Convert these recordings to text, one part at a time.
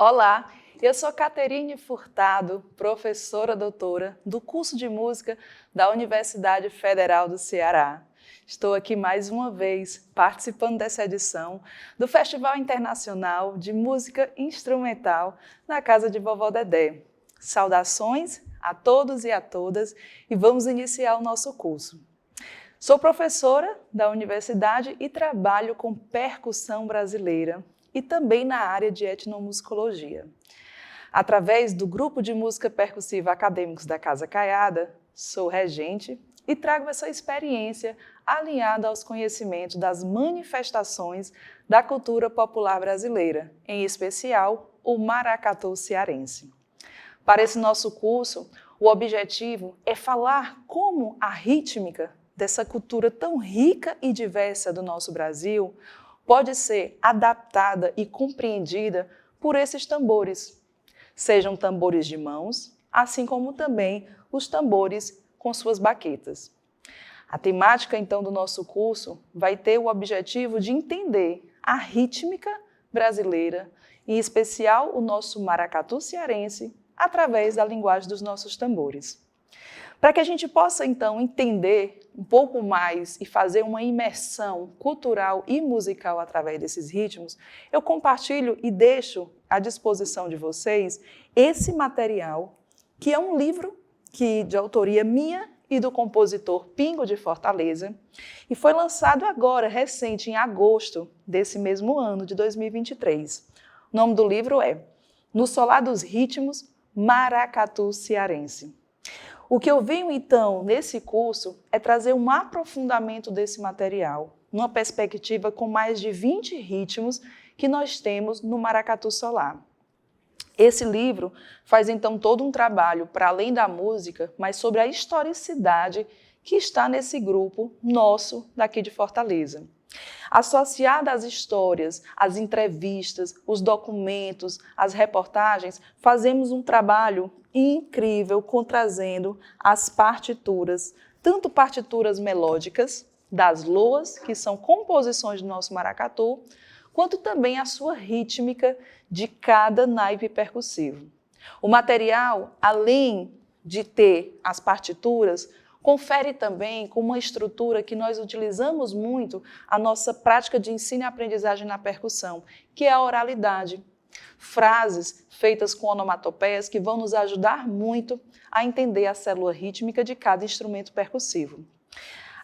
Olá, eu sou Caterine Furtado, professora doutora do curso de música da Universidade Federal do Ceará. Estou aqui mais uma vez participando dessa edição do Festival Internacional de Música Instrumental na Casa de Vovó Dedé. Saudações a todos e a todas e vamos iniciar o nosso curso. Sou professora da universidade e trabalho com percussão brasileira e também na área de etnomusicologia. Através do Grupo de Música Percussiva Acadêmicos da Casa Caiada, sou regente e trago essa experiência alinhada aos conhecimentos das manifestações da cultura popular brasileira, em especial o maracatu cearense. Para esse nosso curso, o objetivo é falar como a rítmica dessa cultura tão rica e diversa do nosso Brasil pode ser adaptada e compreendida por esses tambores, sejam tambores de mãos, assim como também os tambores com suas baquetas. A temática, então, do nosso curso vai ter o objetivo de entender a rítmica brasileira, em especial o nosso maracatu cearense, através da linguagem dos nossos tambores. Para que a gente possa, então, entender um pouco mais e fazer uma imersão cultural e musical através desses ritmos, eu compartilho e deixo à disposição de vocês esse material, que é um livro de autoria minha e do compositor Pingo de Fortaleza, e foi lançado agora, recente, em agosto desse mesmo ano, de 2023. O nome do livro é No Solar dos Ritmos, Maracatu Cearense. O que eu venho, então, nesse curso é trazer um aprofundamento desse material, numa perspectiva com mais de 20 ritmos que nós temos no maracatu solar. Esse livro faz, então, todo um trabalho para além da música, mas sobre a historicidade que está nesse grupo nosso daqui de Fortaleza. Associada às histórias, às entrevistas, os documentos, as reportagens, fazemos um trabalho incrível trazendo as partituras, tanto partituras melódicas das loas, que são composições do nosso maracatu, quanto também a sua rítmica de cada naipe percussivo. O material, além de ter as partituras, confere também com uma estrutura que nós utilizamos muito a nossa prática de ensino e aprendizagem na percussão, que é a oralidade. Frases feitas com onomatopeias que vão nos ajudar muito a entender a célula rítmica de cada instrumento percussivo.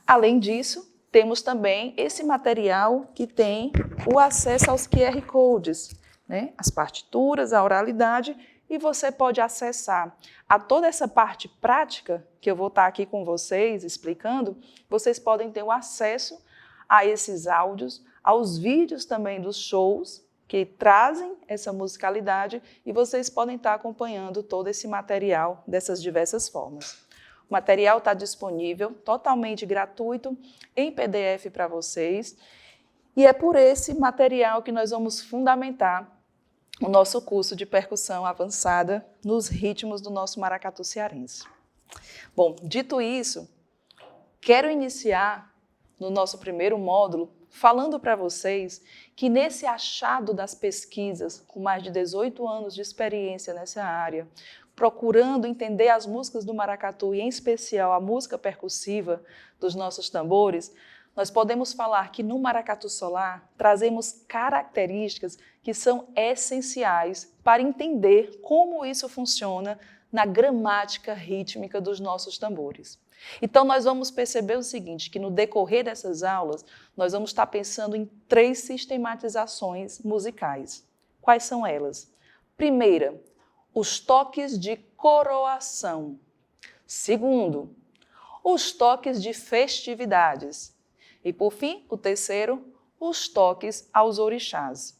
Além disso, temos também esse material que tem o acesso aos QR Codes, né? As partituras, a oralidade, e você pode acessar a toda essa parte prática que eu vou estar aqui com vocês explicando. Vocês podem ter o acesso a esses áudios, aos vídeos também dos shows que trazem essa musicalidade e vocês podem estar acompanhando todo esse material dessas diversas formas. O material está disponível, totalmente gratuito, em PDF para vocês, e é por esse material que nós vamos fundamentar o nosso curso de percussão avançada nos ritmos do nosso maracatu cearense. Bom, dito isso, quero iniciar no nosso primeiro módulo falando para vocês que nesse achado das pesquisas, com mais de 18 anos de experiência nessa área, procurando entender as músicas do maracatu e, em especial, a música percussiva dos nossos tambores, nós podemos falar que no maracatu solar trazemos características que são essenciais para entender como isso funciona na gramática rítmica dos nossos tambores. Então, nós vamos perceber o seguinte, que no decorrer dessas aulas, nós vamos estar pensando em 3 sistematizações musicais. Quais são elas? Primeira, os toques de coroação. Segundo, os toques de festividades. E, por fim, o terceiro, os toques aos orixás.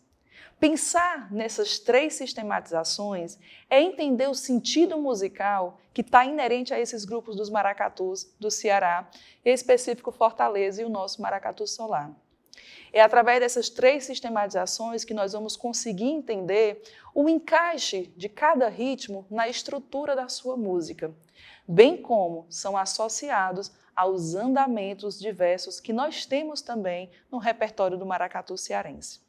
Pensar nessas 3 sistematizações é entender o sentido musical que está inerente a esses grupos dos maracatus do Ceará, em específico Fortaleza e o nosso maracatu solar. É através dessas 3 sistematizações que nós vamos conseguir entender o encaixe de cada ritmo na estrutura da sua música, bem como são associados aos andamentos diversos que nós temos também no repertório do maracatu cearense.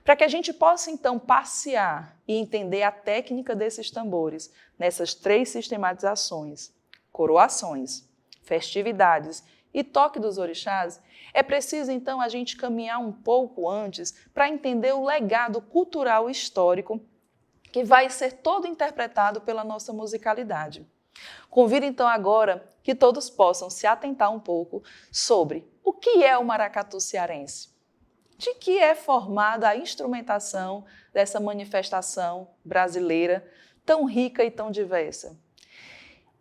Para que a gente possa, então, passear e entender a técnica desses tambores nessas 3 sistematizações, coroações, festividades e toque dos orixás, é preciso, então, a gente caminhar um pouco antes para entender o legado cultural e histórico que vai ser todo interpretado pela nossa musicalidade. Convido, então, agora que todos possam se atentar um pouco sobre o que é o maracatu cearense. De que é formada a instrumentação dessa manifestação brasileira tão rica e tão diversa?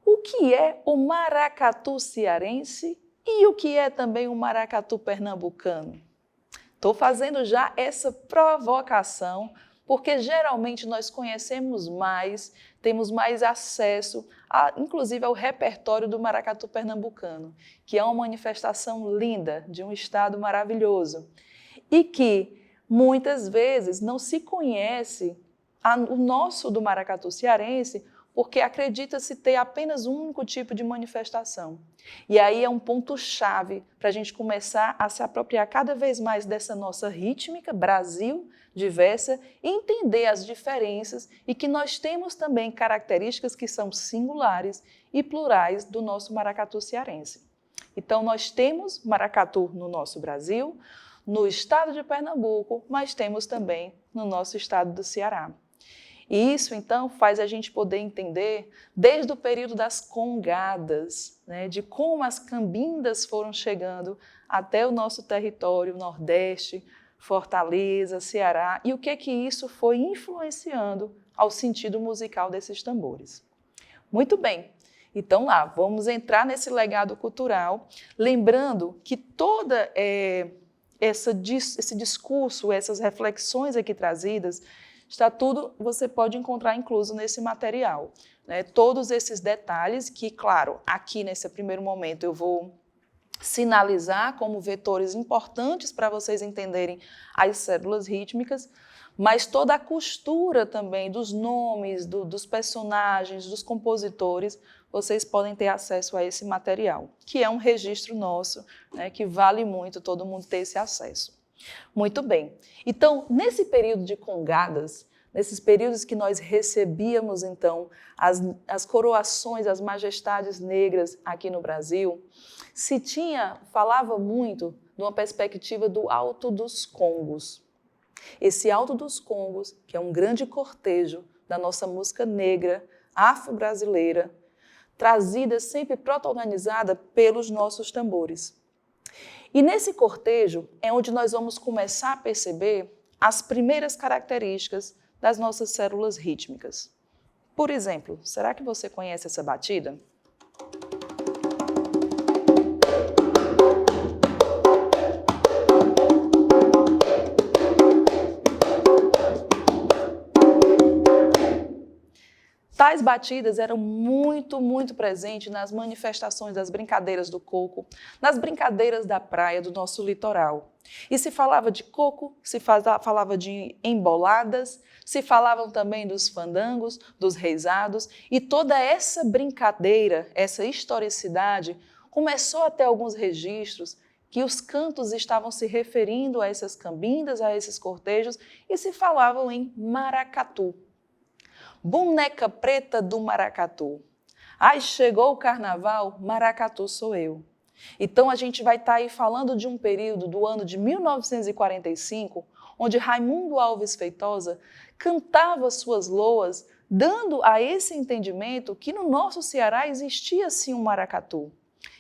O que é o maracatu cearense e o que é também o maracatu pernambucano? Estou fazendo já essa provocação porque geralmente nós conhecemos mais, temos mais acesso, inclusive ao repertório do maracatu pernambucano, que é uma manifestação linda, de um estado maravilhoso, e que muitas vezes não se conhece o nosso do maracatu cearense, porque acredita-se ter apenas um único tipo de manifestação. E aí é um ponto-chave para a gente começar a se apropriar cada vez mais dessa nossa rítmica, Brasil, diversa, e entender as diferenças e que nós temos também características que são singulares e plurais do nosso maracatu cearense. Então, nós temos maracatu no nosso Brasil, no estado de Pernambuco, mas temos também no nosso estado do Ceará. E isso, então, faz a gente poder entender, desde o período das congadas, né, de como as cambindas foram chegando até o nosso território, Nordeste, Fortaleza, Ceará, e o que isso foi influenciando ao sentido musical desses tambores. Muito bem, então lá, vamos entrar nesse legado cultural, lembrando que toda esse discurso, essas reflexões aqui trazidas, está tudo, você pode encontrar incluso nesse material, né? Todos esses detalhes que, claro, aqui nesse primeiro momento eu vou sinalizar como vetores importantes para vocês entenderem as células rítmicas, mas toda a costura também dos nomes, dos personagens, dos compositores, vocês podem ter acesso a esse material, que é um registro nosso, né, que vale muito todo mundo ter esse acesso. Muito bem. Então, nesse período de congadas, nesses períodos que nós recebíamos, então, as coroações, as majestades negras aqui no Brasil, falava muito de uma perspectiva do Alto dos Congos. Esse Alto dos Congos, que é um grande cortejo da nossa música negra, afro-brasileira, trazida, sempre protagonizada pelos nossos tambores. E nesse cortejo é onde nós vamos começar a perceber as primeiras características das nossas células rítmicas. Por exemplo, será que você conhece essa batida? Tais batidas eram muito presentes nas manifestações das brincadeiras do coco, nas brincadeiras da praia do nosso litoral. E se falava de coco, se falava de emboladas, se falavam também dos fandangos, dos reisados, e toda essa brincadeira, essa historicidade, começou a ter alguns registros que os cantos estavam se referindo a essas cambindas, a esses cortejos, e se falavam em maracatu. Boneca preta do maracatu. Ai, chegou o carnaval, maracatu sou eu. Então, a gente vai estar aí falando de um período do ano de 1945, onde Raimundo Alves Feitosa cantava suas loas, dando a esse entendimento que no nosso Ceará existia sim um maracatu.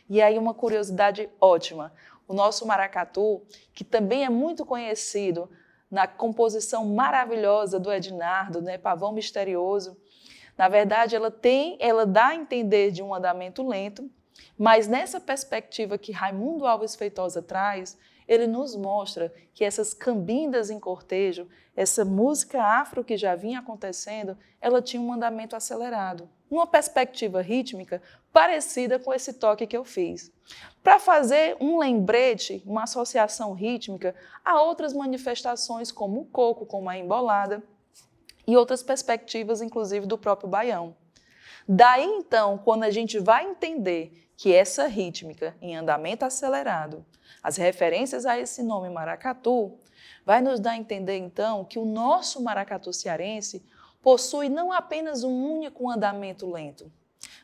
E aí uma curiosidade ótima, o nosso maracatu, que também é muito conhecido na composição maravilhosa do Ednardo, né, Pavão Misterioso. Na verdade, ela dá a entender de um andamento lento, mas nessa perspectiva que Raimundo Alves Feitosa traz, ele nos mostra que essas cambindas em cortejo, essa música afro que já vinha acontecendo, ela tinha um andamento acelerado, uma perspectiva rítmica parecida com esse toque que eu fiz. Para fazer um lembrete, uma associação rítmica a outras manifestações como o coco, como a embolada e outras perspectivas, inclusive do próprio baião. Daí, então, quando a gente vai entender que essa rítmica em andamento acelerado, as referências a esse nome maracatu, vai nos dar a entender então que o nosso maracatu cearense possui não apenas um único andamento lento,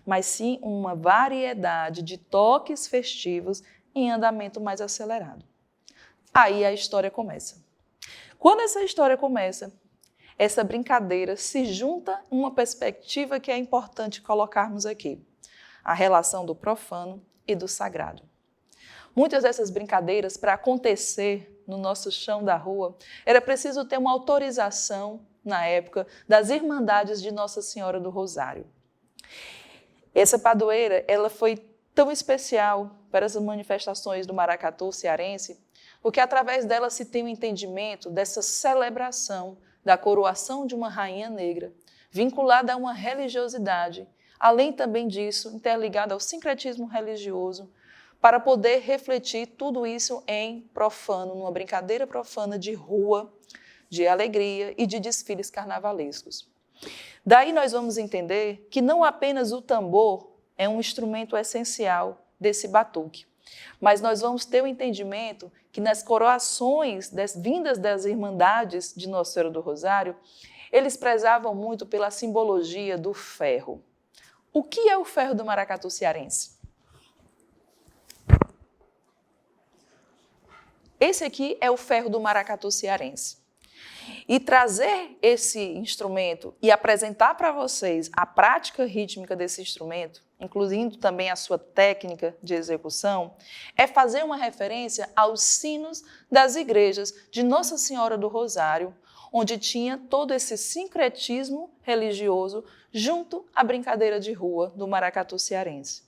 mas sim uma variedade de toques festivos em andamento mais acelerado. Aí a história começa. Quando essa história começa, essa brincadeira se junta em uma perspectiva que é importante colocarmos aqui: a relação do profano e do sagrado. Muitas dessas brincadeiras, para acontecer no nosso chão da rua, era preciso ter uma autorização, na época, das Irmandades de Nossa Senhora do Rosário. Essa padroeira, ela foi tão especial para as manifestações do maracatu cearense, porque através dela se tem o entendimento dessa celebração da coroação de uma rainha negra, vinculada a uma religiosidade, além também disso, interligada ao sincretismo religioso, para poder refletir tudo isso em profano, numa brincadeira profana de rua, de alegria e de desfiles carnavalescos. Daí nós vamos entender que não apenas o tambor é um instrumento essencial desse batuque, mas nós vamos ter o entendimento que nas coroações vindas das Irmandades de Nossa Senhora do Rosário, eles prezavam muito pela simbologia do ferro. O que é o ferro do maracatu cearense? Esse aqui é o ferro do maracatu cearense. E trazer esse instrumento e apresentar para vocês a prática rítmica desse instrumento, incluindo também a sua técnica de execução, é fazer uma referência aos sinos das igrejas de Nossa Senhora do Rosário, onde tinha todo esse sincretismo religioso junto à brincadeira de rua do maracatu cearense.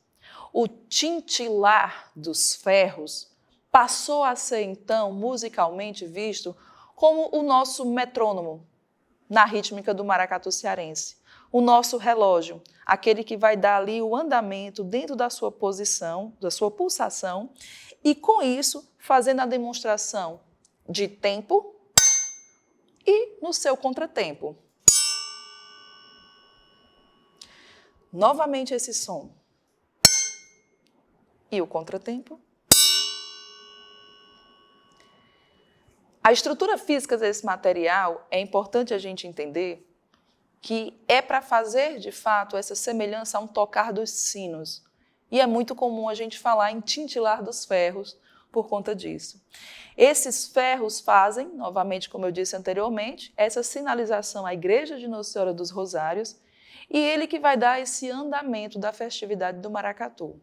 O tintilar dos ferros passou a ser, então, musicalmente visto como o nosso metrônomo na rítmica do maracatu cearense. O nosso relógio, aquele que vai dar ali o andamento dentro da sua posição, da sua pulsação, e com isso fazendo a demonstração de tempo e no seu contratempo. Novamente esse som. E o contratempo. A estrutura física desse material é importante a gente entender que é para fazer, de fato, essa semelhança a um tocar dos sinos. E é muito comum a gente falar em tintilar dos ferros por conta disso. Esses ferros fazem, novamente, como eu disse anteriormente, essa sinalização à Igreja de Nossa Senhora dos Rosários, e ele que vai dar esse andamento da festividade do maracatu.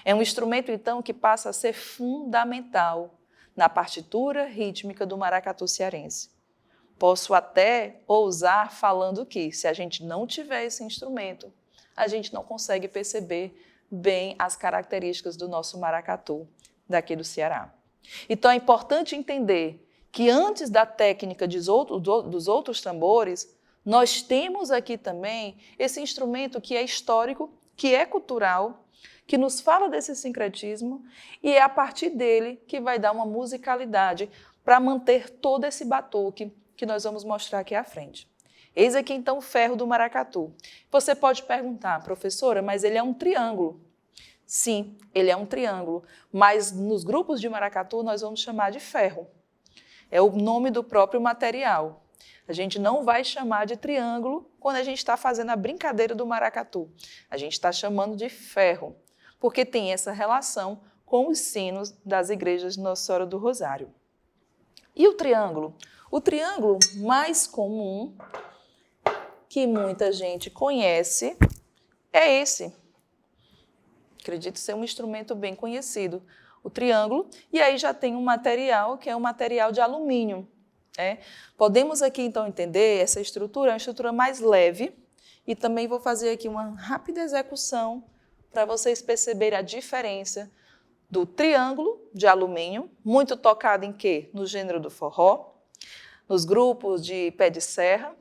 É um instrumento, então, que passa a ser fundamental na partitura rítmica do maracatu cearense. Posso até ousar falando que, se a gente não tiver esse instrumento, a gente não consegue perceber bem as características do nosso maracatu daqui do Ceará. Então é importante entender que antes da técnica dos outros tambores, nós temos aqui também esse instrumento que é histórico, que é cultural, que nos fala desse sincretismo e é a partir dele que vai dar uma musicalidade para manter todo esse batuque que nós vamos mostrar aqui à frente. Eis aqui então o ferro do maracatu. Você pode perguntar, professora, mas ele é um triângulo. Sim, ele é um triângulo, mas nos grupos de maracatu nós vamos chamar de ferro. É o nome do próprio material. A gente não vai chamar de triângulo quando a gente está fazendo a brincadeira do maracatu. A gente está chamando de ferro, porque tem essa relação com os sinos das igrejas de Nossa Senhora do Rosário. E o triângulo? O triângulo mais comum, que muita gente conhece, é esse. Acredito ser um instrumento bem conhecido, o triângulo, e aí já tem um material que é um material de alumínio. Podemos aqui então entender essa estrutura, é uma estrutura mais leve, e também vou fazer aqui uma rápida execução para vocês perceberem a diferença do triângulo de alumínio, muito tocado em quê? No gênero do forró, nos grupos de pé de serra,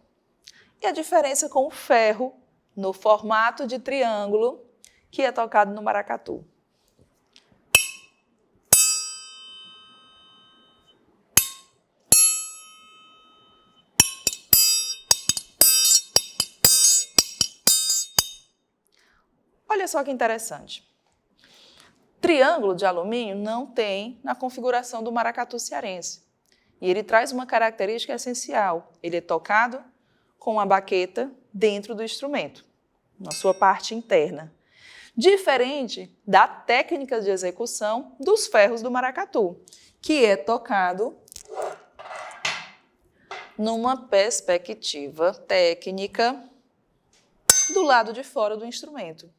e a diferença com o ferro no formato de triângulo, que é tocado no maracatu. Olha só que interessante. triângulo de alumínio não tem na configuração do maracatu cearense. E ele traz uma característica essencial. Ele é tocado com a baqueta dentro do instrumento, na sua parte interna. Diferente da técnica de execução dos ferros do maracatu, que é tocado numa perspectiva técnica do lado de fora do instrumento.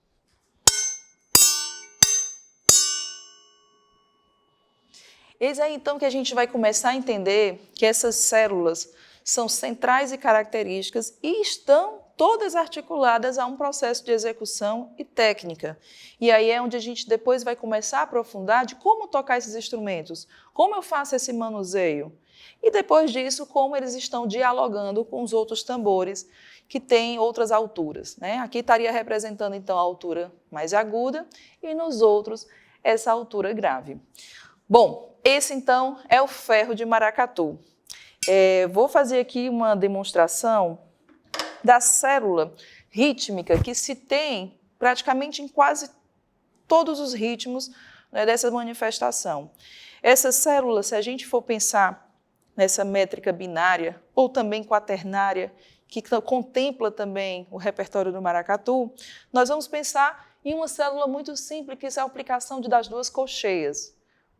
Eis aí então que a gente vai começar a entender que essas células são centrais e características e estão todas articuladas a um processo de execução e técnica. E aí é onde a gente depois vai começar a aprofundar de como tocar esses instrumentos, como eu faço esse manuseio. E depois disso, como eles estão dialogando com os outros tambores que têm outras alturas, né? Aqui estaria representando então a altura mais aguda e nos outros essa altura grave. Bom, esse então é o ferro de maracatu. Vou fazer aqui uma demonstração da célula rítmica que se tem praticamente em quase todos os ritmos, né, dessa manifestação. Essa célula, se a gente for pensar nessa métrica binária ou também quaternária, que contempla também o repertório do maracatu, nós vamos pensar em uma célula muito simples, que é a aplicação das duas colcheias,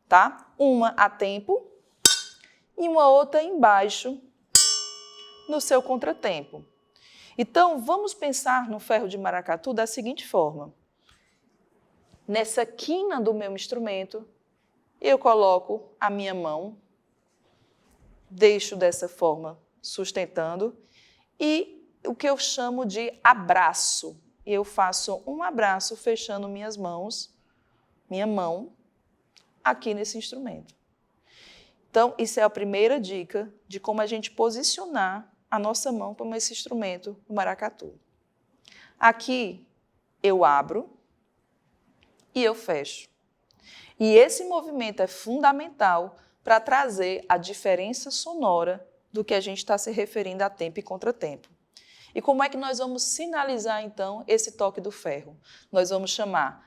tá? Uma a tempo e uma outra embaixo no seu contratempo. Então, vamos pensar no ferro de maracatu da seguinte forma. Nessa quina do meu instrumento, eu coloco a minha mão, deixo dessa forma sustentando, e o que eu chamo de abraço. Eu faço um abraço fechando minha mão, aqui nesse instrumento. Então, isso é a primeira dica de como a gente posicionar a nossa mão como esse instrumento do maracatu. Aqui eu abro e eu fecho. E esse movimento é fundamental para trazer a diferença sonora do que a gente está se referindo a tempo e contratempo. E como é que nós vamos sinalizar, então, esse toque do ferro? Nós vamos chamar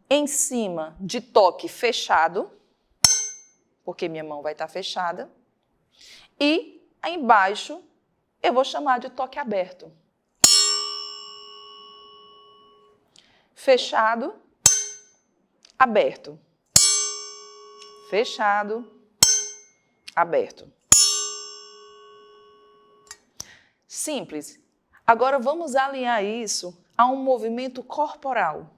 em cima de toque fechado, porque minha mão vai estar fechada, e embaixo eu vou chamar de toque aberto. Fechado, aberto. Fechado, aberto. Simples. Agora vamos alinhar isso a um movimento corporal.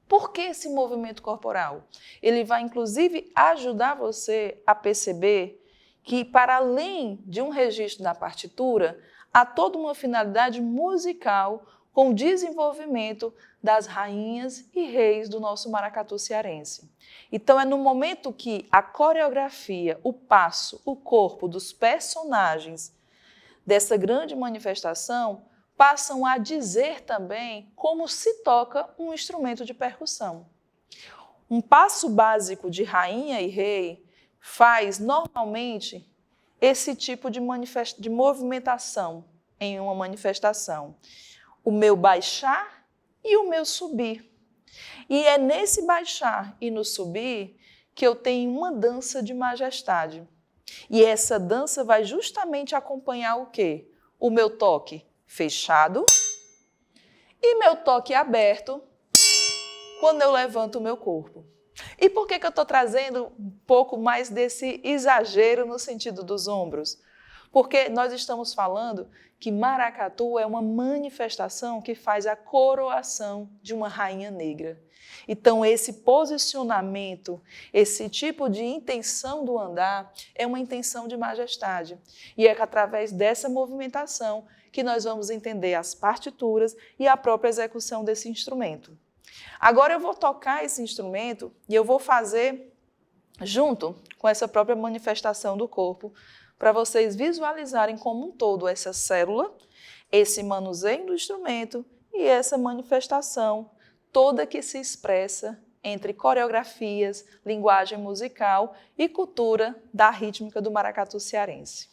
Por que esse movimento corporal? Ele vai, inclusive, ajudar você a perceber que, para além de um registro da partitura, há toda uma finalidade musical com o desenvolvimento das rainhas e reis do nosso maracatu cearense. Então, é no momento que a coreografia, o passo, o corpo dos personagens dessa grande manifestação passam a dizer também como se toca um instrumento de percussão. Um passo básico de rainha e rei faz, normalmente, esse tipo de movimentação em uma manifestação. O meu baixar e o meu subir. E é nesse baixar e no subir que eu tenho uma dança de majestade. E essa dança vai justamente acompanhar o quê? O meu toque fechado e meu toque aberto quando eu levanto o meu corpo. E por que eu estou trazendo um pouco mais desse exagero no sentido dos ombros? Porque nós estamos falando que maracatu é uma manifestação que faz a coroação de uma rainha negra. Então, esse posicionamento, esse tipo de intenção do andar é uma intenção de majestade. E é através dessa movimentação que nós vamos entender as partituras e a própria execução desse instrumento. Agora eu vou tocar esse instrumento e eu vou fazer junto com essa própria manifestação do corpo, para vocês visualizarem como um todo essa célula, esse manuseio do instrumento e essa manifestação toda que se expressa entre coreografias, linguagem musical e cultura da rítmica do maracatu cearense.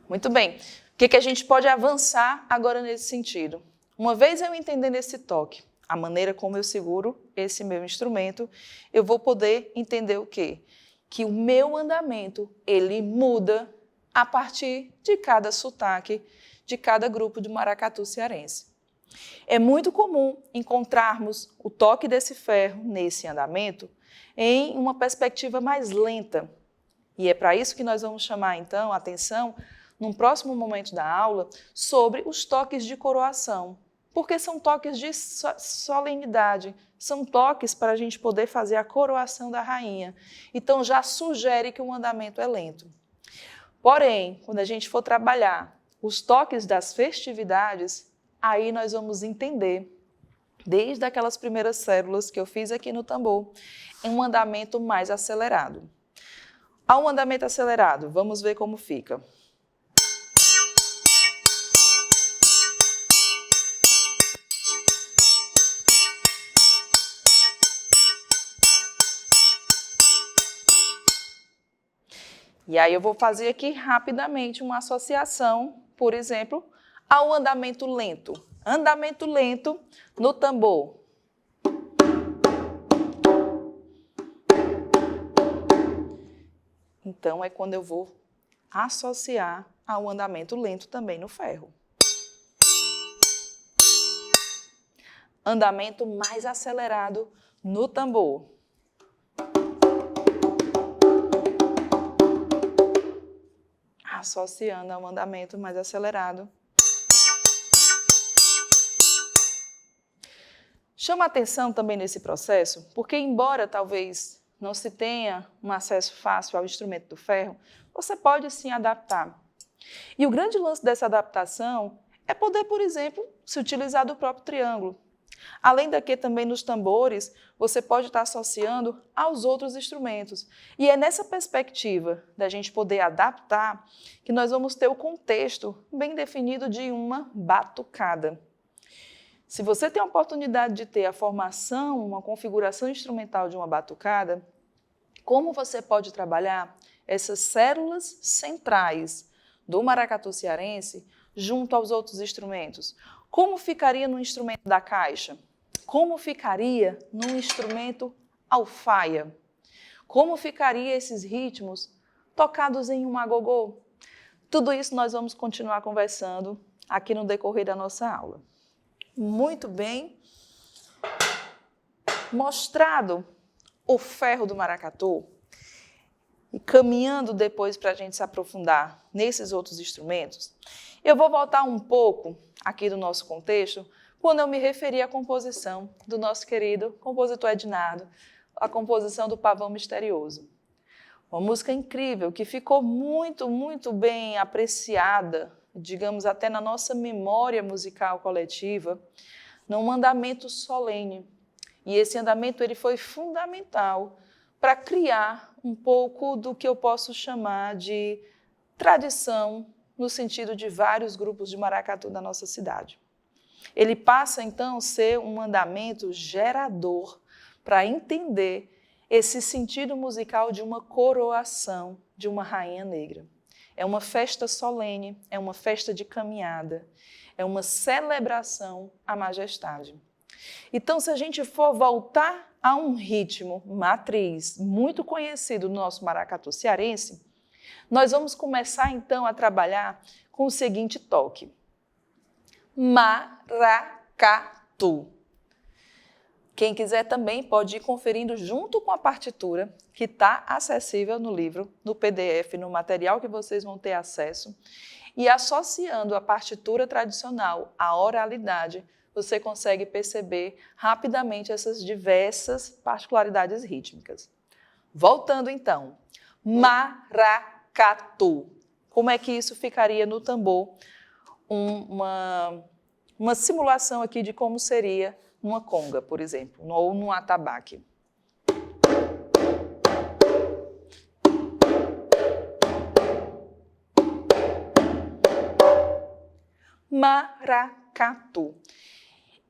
Muito bem. O que a gente pode avançar agora nesse sentido? Uma vez eu entendendo esse toque, a maneira como eu seguro esse meu instrumento, eu vou poder entender o quê? Que o meu andamento, ele muda a partir de cada sotaque, de cada grupo de maracatu cearense. É muito comum encontrarmos o toque desse ferro nesse andamento em uma perspectiva mais lenta. E é para isso que nós vamos chamar, então, a atenção, num próximo momento da aula, sobre os toques de coroação. Porque são toques de solenidade, são toques para a gente poder fazer a coroação da rainha. Então, já sugere que o andamento é lento. Porém, quando a gente for trabalhar os toques das festividades, aí nós vamos entender, desde aquelas primeiras células que eu fiz aqui no tambor, em um andamento mais acelerado. Ao andamento acelerado, vamos ver como fica. E aí eu vou fazer aqui rapidamente uma associação, por exemplo, ao andamento lento. Andamento lento no tambor. Então, é quando eu vou associar ao andamento lento também no ferro. Andamento mais acelerado no tambor. Associando ao andamento mais acelerado. Chama atenção também nesse processo, porque embora talvez não se tenha um acesso fácil ao instrumento do ferro, você pode sim adaptar. E o grande lance dessa adaptação é poder, por exemplo, se utilizar do próprio triângulo. Além daqui também nos tambores, você pode estar associando aos outros instrumentos. E é nessa perspectiva da gente poder adaptar que nós vamos ter o contexto bem definido de uma batucada. Se você tem a oportunidade de ter a formação, uma configuração instrumental de uma batucada, como você pode trabalhar essas células centrais do maracatu cearense junto aos outros instrumentos? Como ficaria no instrumento da caixa? Como ficaria no instrumento alfaia? Como ficaria esses ritmos tocados em um agogô? Tudo isso nós vamos continuar conversando aqui no decorrer da nossa aula. Muito bem. Mostrado o ferro do maracatu, e caminhando depois para a gente se aprofundar nesses outros instrumentos, eu vou voltar um pouco aqui do nosso contexto, quando eu me referi à composição do nosso querido compositor Ednardo, a composição do Pavão Misterioso. Uma música incrível, que ficou muito, muito bem apreciada, digamos até na nossa memória musical coletiva, num andamento solene. E esse andamento ele foi fundamental para criar um pouco do que eu posso chamar de tradição, no sentido de vários grupos de maracatu da nossa cidade. Ele passa, então, a ser um andamento gerador para entender esse sentido musical de uma coroação de uma rainha negra. É uma festa solene, é uma festa de caminhada, é uma celebração à majestade. Então, se a gente for voltar a um ritmo matriz muito conhecido no nosso maracatu cearense, nós vamos começar, então, a trabalhar com o seguinte toque. Maracatu. Quem quiser também pode ir conferindo junto com a partitura, que está acessível no livro, no PDF, no material que vocês vão ter acesso, e associando a partitura tradicional à oralidade, você consegue perceber rapidamente essas diversas particularidades rítmicas. Voltando então, maracatu. Como é que isso ficaria no tambor? Uma simulação aqui de como seria numa conga, por exemplo, ou num atabaque. Maracatu.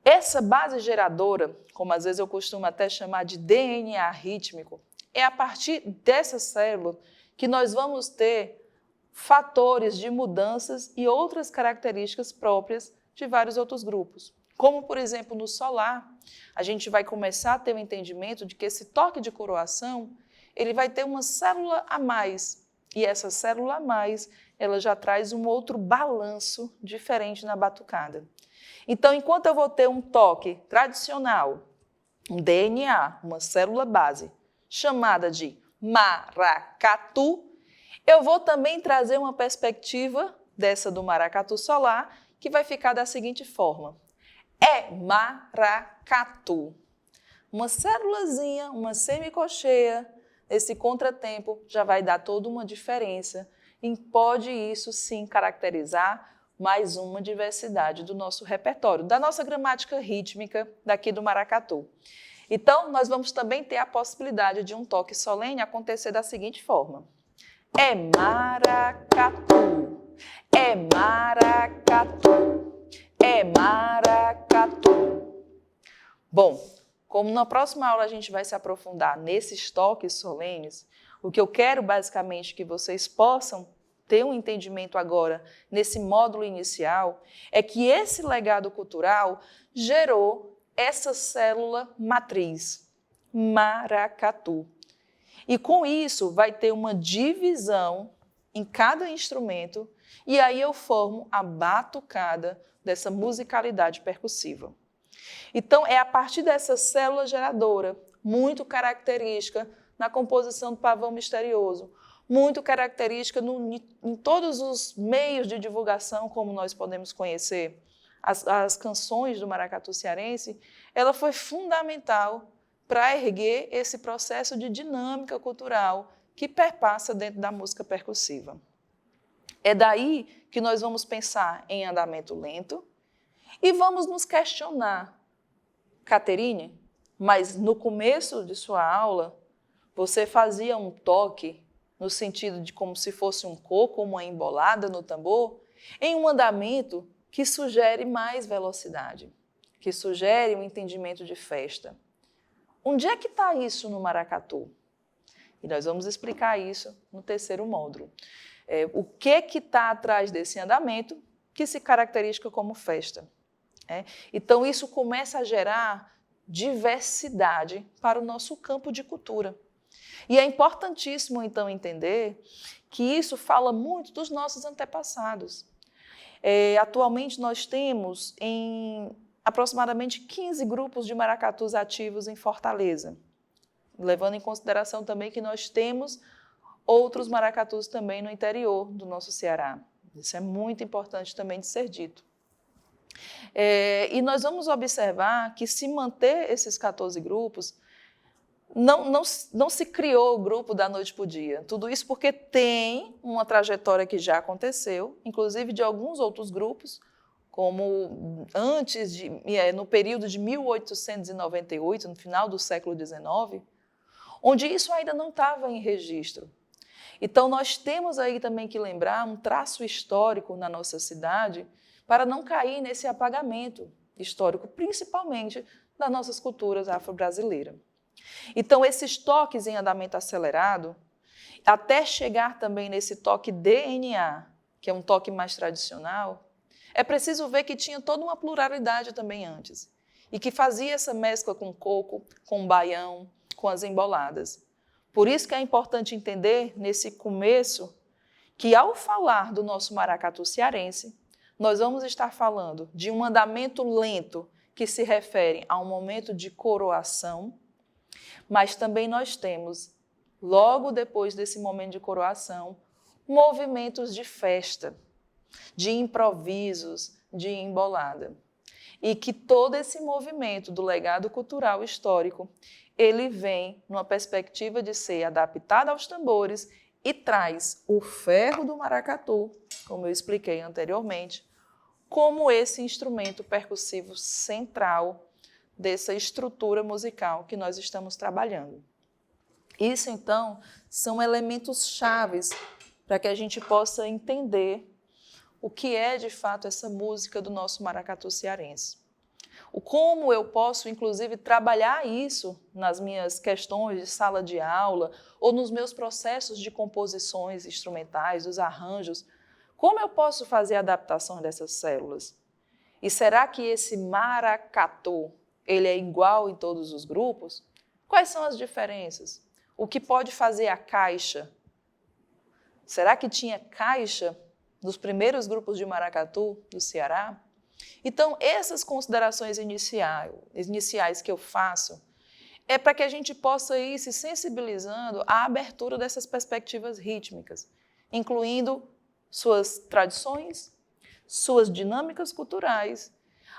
Essa base geradora, como às vezes eu costumo até chamar de DNA rítmico, é a partir dessa célula que nós vamos ter fatores de mudanças e outras características próprias de vários outros grupos. Como, por exemplo, no solar, a gente vai começar a ter o entendimento de que esse toque de coroação, ele vai ter uma célula a mais. E essa célula a mais, ela já traz um outro balanço diferente na batucada. Então, enquanto eu vou ter um toque tradicional, um DNA, uma célula base, chamada de maracatu, eu vou também trazer uma perspectiva dessa do maracatu solar, que vai ficar da seguinte forma. É maracatu. Uma célulazinha, uma semicolcheia, esse contratempo já vai dar toda uma diferença e pode isso sim caracterizar mais uma diversidade do nosso repertório, da nossa gramática rítmica daqui do maracatu. Então, nós vamos também ter a possibilidade de um toque solene acontecer da seguinte forma. É maracatu, é maracatu, é maracatu. Bom, como na próxima aula a gente vai se aprofundar nesses toques solenes, o que eu quero basicamente que vocês possam ter um entendimento agora nesse módulo inicial é que esse legado cultural gerou essa célula matriz, maracatu. E com isso vai ter uma divisão em cada instrumento e aí eu formo a batucada dessa musicalidade percussiva. Então, é a partir dessa célula geradora, muito característica na composição do pavão misterioso, muito característica em todos os meios de divulgação, como nós podemos conhecer as canções do maracatu cearense, ela foi fundamental para erguer esse processo de dinâmica cultural que perpassa dentro da música percussiva. É daí que nós vamos pensar em andamento lento e vamos nos questionar. Caterine, mas no começo de sua aula, você fazia um toque no sentido de como se fosse um coco, uma embolada no tambor, em um andamento que sugere mais velocidade, que sugere um entendimento de festa. Onde é que está isso no maracatu? E nós vamos explicar isso no terceiro módulo. O que está atrás desse andamento que se caracteriza como festa? Então, isso começa a gerar diversidade para o nosso campo de cultura. E é importantíssimo, então, entender que isso fala muito dos nossos antepassados. Atualmente, nós temos aproximadamente 15 grupos de maracatus ativos em Fortaleza, levando em consideração também que nós temos outros maracatus também no interior do nosso Ceará. Isso é muito importante também de ser dito. E nós vamos observar que se manter esses 14 grupos, não se criou o grupo da noite para o dia. Tudo isso porque tem uma trajetória que já aconteceu, inclusive de alguns outros grupos, como no período de 1898, no final do século XIX, onde isso ainda não estava em registro. Então, nós temos aí também que lembrar um traço histórico na nossa cidade para não cair nesse apagamento histórico, principalmente das nossas culturas afro-brasileiras. Então, esses toques em andamento acelerado, até chegar também nesse toque DNA, que é um toque mais tradicional, é preciso ver que tinha toda uma pluralidade também antes, e que fazia essa mescla com coco, com o baião, com as emboladas. Por isso que é importante entender, nesse começo, que ao falar do nosso maracatu cearense, nós vamos estar falando de um andamento lento que se refere a um momento de coroação, mas também nós temos, logo depois desse momento de coroação, movimentos de festa, de improvisos, de embolada. E que todo esse movimento do legado cultural histórico, ele vem numa perspectiva de ser adaptado aos tambores e traz o ferro do maracatu, como eu expliquei anteriormente, como esse instrumento percussivo central dessa estrutura musical que nós estamos trabalhando. Isso, então, são elementos chaves para que a gente possa entender o que é, de fato, essa música do nosso maracatu cearense. como eu posso, inclusive, trabalhar isso nas minhas questões de sala de aula ou nos meus processos de composições instrumentais, dos arranjos. Como eu posso fazer a adaptação dessas células? E será que esse maracatu, ele é igual em todos os grupos? Quais são as diferenças? O que pode fazer a caixa? Será que tinha caixa nos primeiros grupos de maracatu do Ceará? Então, essas considerações iniciais que eu faço é para que a gente possa ir se sensibilizando à abertura dessas perspectivas rítmicas, incluindo suas tradições, suas dinâmicas culturais,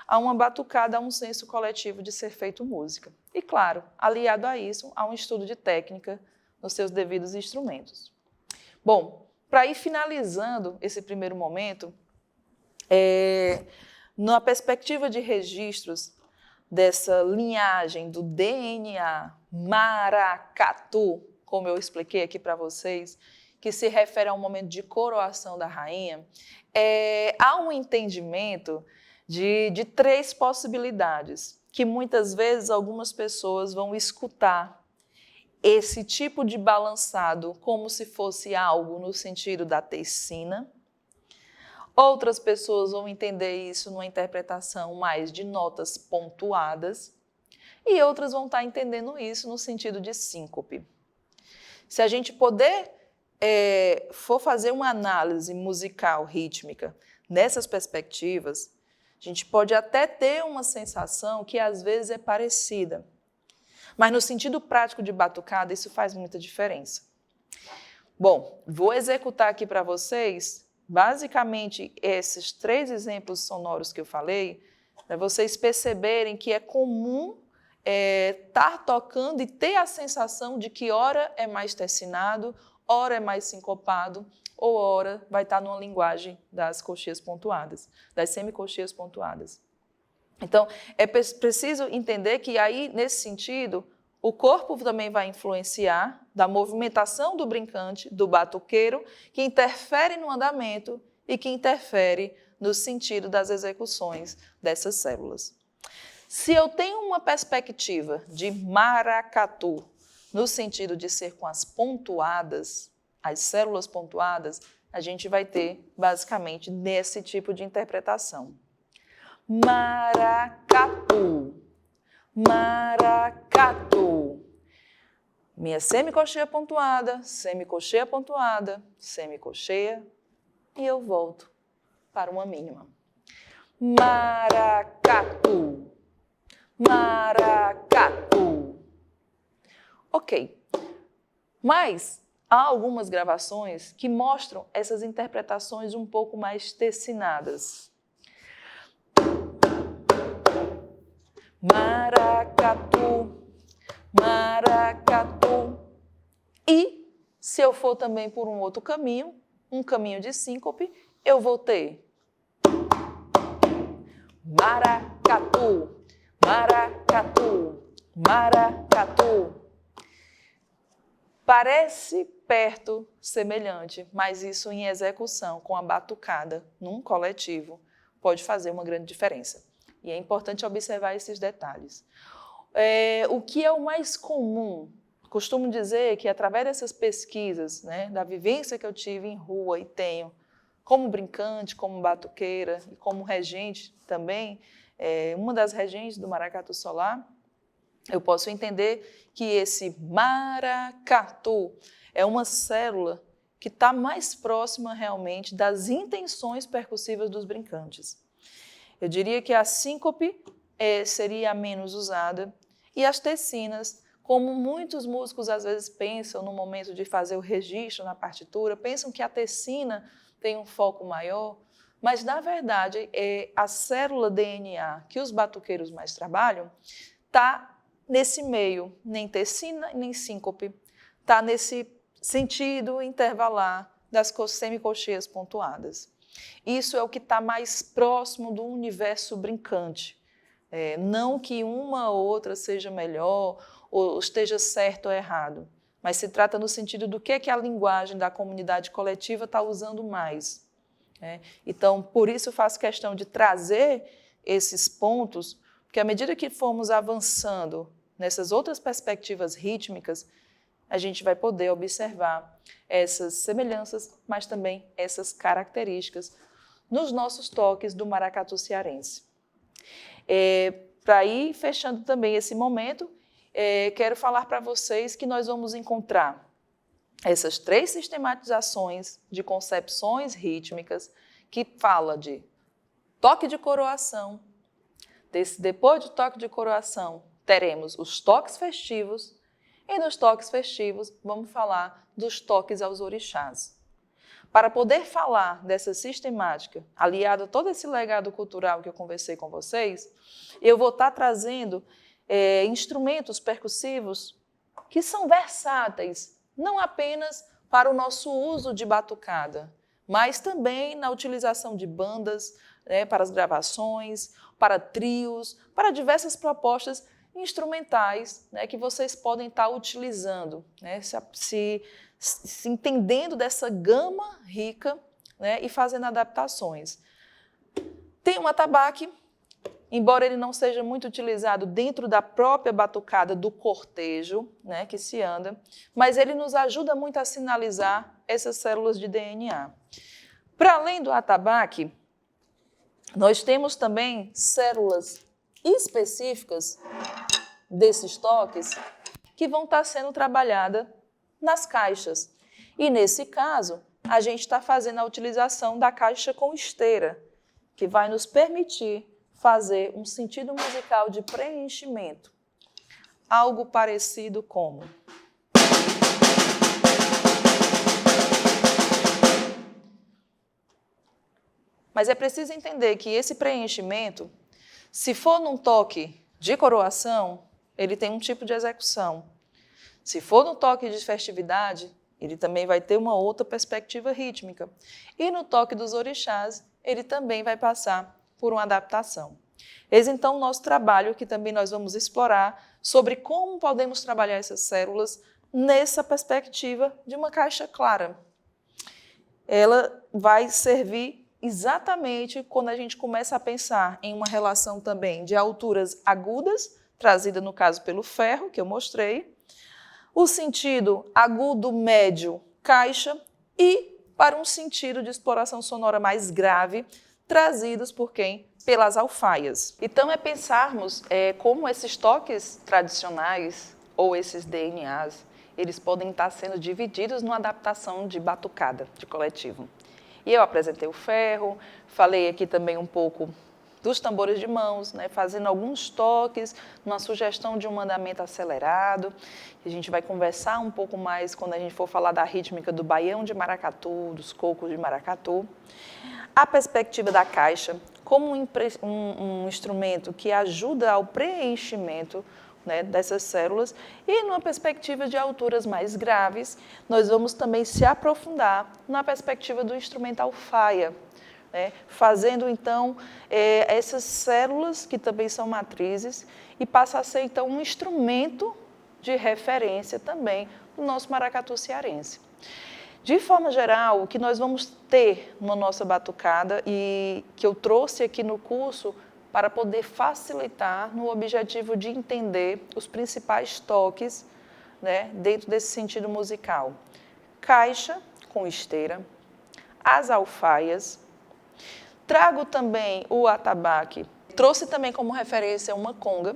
a uma batucada, a um senso coletivo de ser feito música. E, claro, aliado a isso, a um estudo de técnica nos seus devidos instrumentos. Bom, para ir finalizando esse primeiro momento, na perspectiva de registros dessa linhagem do DNA maracatu, como eu expliquei aqui para vocês, que se refere a um momento de coroação da rainha, há um entendimento de três possibilidades, que muitas vezes algumas pessoas vão escutar esse tipo de balançado como se fosse algo no sentido da tecina. Outras pessoas vão entender isso numa interpretação mais de notas pontuadas e outras vão estar entendendo isso no sentido de síncope. Se a gente for fazer uma análise musical, rítmica, nessas perspectivas, a gente pode até ter uma sensação que às vezes é parecida, mas no sentido prático de batucada isso faz muita diferença. Bom, vou executar aqui para vocês basicamente esses 3 exemplos sonoros que eu falei, para vocês perceberem que é comum estar tocando e ter a sensação de que ora é mais tecinado, ora é mais sincopado, ou ora vai estar numa linguagem das coxias pontuadas, das semicoxias pontuadas. Então, é preciso entender que aí, nesse sentido, o corpo também vai influenciar da movimentação do brincante, do batuqueiro, que interfere no andamento e que interfere no sentido das execuções dessas células. Se eu tenho uma perspectiva de maracatu, no sentido de ser com as pontuadas, as células pontuadas, a gente vai ter basicamente nesse tipo de interpretação. Maracatu, maracatu. Minha semicocheia pontuada, semicocheia pontuada, semicocheia, e eu volto para uma mínima. Maracatu, maracatu. Ok, mas há algumas gravações que mostram essas interpretações um pouco mais tecinadas. Maracatu, maracatu. E, se eu for também por um outro caminho, um caminho de síncope, eu vou ter maracatu, maracatu, maracatu. Parece perto, semelhante, mas isso em execução, com a batucada, num coletivo, pode fazer uma grande diferença. E é importante observar esses detalhes. O que é o mais comum? Costumo dizer que, através dessas pesquisas, né, da vivência que eu tive em rua e tenho, como brincante, como batuqueira e como regente também, uma das regentes do Maracatu Solar, eu posso entender que esse maracatu é uma célula que está mais próxima realmente das intenções percussivas dos brincantes. Eu diria que a síncope seria a menos usada e as tecinas, como muitos músicos às vezes pensam no momento de fazer o registro na partitura, pensam que a tecina tem um foco maior, mas na verdade a célula DNA que os batuqueiros mais trabalham está nesse meio, nem tecina nem síncope, está nesse sentido intervalar das semicocheias pontuadas. Isso é o que está mais próximo do universo brincante. Não que uma ou outra seja melhor ou esteja certo ou errado, mas se trata no sentido do que a linguagem da comunidade coletiva está usando mais. Então, por isso eu faço questão de trazer esses pontos, porque porque à medida que formos avançando nessas outras perspectivas rítmicas, a gente vai poder observar essas semelhanças, mas também essas características nos nossos toques do maracatu cearense. Para ir fechando também esse momento, quero falar para vocês que nós vamos encontrar essas 3 sistematizações de concepções rítmicas que fala de toque de coroação. Depois do toque de coroação, teremos os toques festivos, e nos toques festivos vamos falar dos toques aos orixás. Para poder falar dessa sistemática, aliado a todo esse legado cultural que eu conversei com vocês, eu vou estar trazendo instrumentos percussivos que são versáteis, não apenas para o nosso uso de batucada, mas também na utilização de bandas, para as gravações, para trios, para diversas propostas instrumentais, que vocês podem estar utilizando, se entendendo dessa gama rica, e fazendo adaptações. Tem um atabaque, embora ele não seja muito utilizado dentro da própria batucada do cortejo, que se anda, mas ele nos ajuda muito a sinalizar essas células de DNA. Para além do atabaque, nós temos também células específicas desses toques que vão estar sendo trabalhadas nas caixas. E nesse caso, a gente está fazendo a utilização da caixa com esteira, que vai nos permitir fazer um sentido musical de preenchimento. Algo parecido como... Mas é preciso entender que esse preenchimento, se for num toque de coroação, ele tem um tipo de execução. Se for no toque de festividade, ele também vai ter uma outra perspectiva rítmica. E no toque dos orixás, ele também vai passar por uma adaptação. Eis então o nosso trabalho, que também nós vamos explorar sobre como podemos trabalhar essas células nessa perspectiva de uma caixa clara. Ela vai servir exatamente quando a gente começa a pensar em uma relação também de alturas agudas, trazida no caso pelo ferro, que eu mostrei, o sentido agudo, médio, caixa, e para um sentido de exploração sonora mais grave, trazidos por quem? Pelas alfaias. Então, pensarmos como esses toques tradicionais, ou esses DNAs, eles podem estar sendo divididos numa adaptação de batucada, de coletivo. E eu apresentei o ferro, falei aqui também um pouco dos tambores de mãos, fazendo alguns toques, uma sugestão de um andamento acelerado. A gente vai conversar um pouco mais quando a gente for falar da rítmica do baião de maracatu, dos cocos de maracatu. A perspectiva da caixa como um instrumento que ajuda ao preenchimento dessas células, e numa perspectiva de alturas mais graves, nós vamos também se aprofundar na perspectiva do instrumento alfaia, fazendo então essas células, que também são matrizes, e passa a ser então um instrumento de referência também do nosso maracatu cearense. De forma geral, o que nós vamos ter na nossa batucada, e que eu trouxe aqui no curso, para poder facilitar no objetivo de entender os principais toques dentro desse sentido musical. Caixa com esteira, as alfaias, trago também o atabaque, trouxe também como referência uma conga,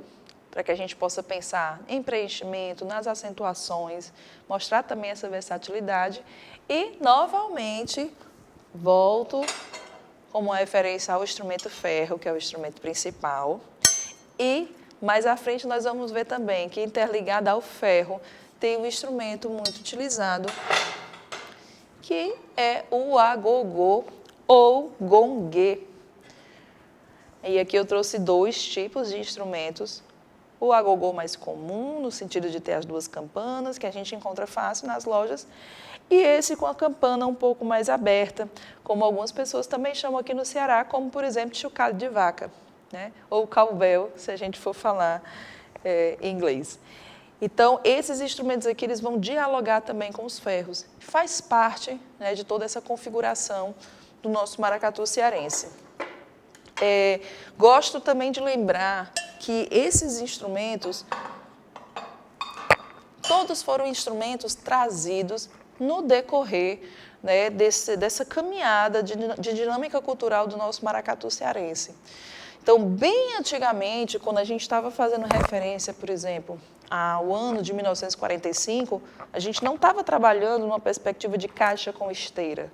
para que a gente possa pensar em preenchimento, nas acentuações, mostrar também essa versatilidade, e novamente volto como referência ao instrumento ferro, que é o instrumento principal. E mais à frente nós vamos ver também que interligado ao ferro tem um instrumento muito utilizado, que é o agogô ou gongue. E aqui eu trouxe 2 tipos de instrumentos. O agogô mais comum, no sentido de ter as 2 campanas, que a gente encontra fácil nas lojas, e esse com a campana um pouco mais aberta, como algumas pessoas também chamam aqui no Ceará, como, por exemplo, chocalho de vaca, ou cowbell, se a gente for falar em inglês. Então, esses instrumentos aqui eles vão dialogar também com os ferros. Faz parte de toda essa configuração do nosso maracatu cearense. Gosto também de lembrar que esses instrumentos, todos foram instrumentos trazidos no decorrer, né, dessa caminhada de dinâmica cultural do nosso maracatu cearense. Então, bem antigamente, quando a gente estava fazendo referência, por exemplo, ao ano de 1945, a gente não estava trabalhando numa perspectiva de caixa com esteira,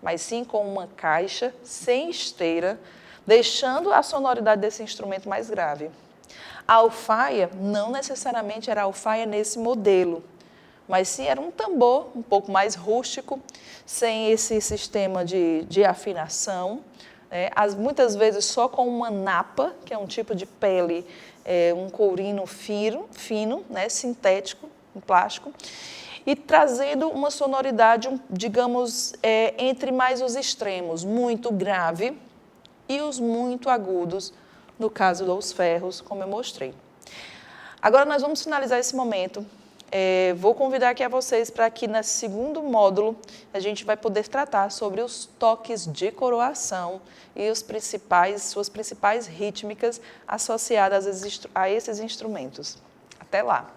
mas sim com uma caixa sem esteira, deixando a sonoridade desse instrumento mais grave. A alfaia não necessariamente era alfaia nesse modelo, mas sim era um tambor um pouco mais rústico, sem esse sistema de afinação, muitas vezes só com uma napa, que é um tipo de pele, um courino fino, né, sintético, em plástico, e trazendo uma sonoridade, digamos, entre mais os extremos, muito grave e os muito agudos, no caso dos ferros, como eu mostrei. Agora nós vamos finalizar esse momento. Vou convidar aqui a vocês para que nesse segundo módulo a gente vai poder tratar sobre os toques de coroação e suas principais rítmicas associadas a esses instrumentos. Até lá!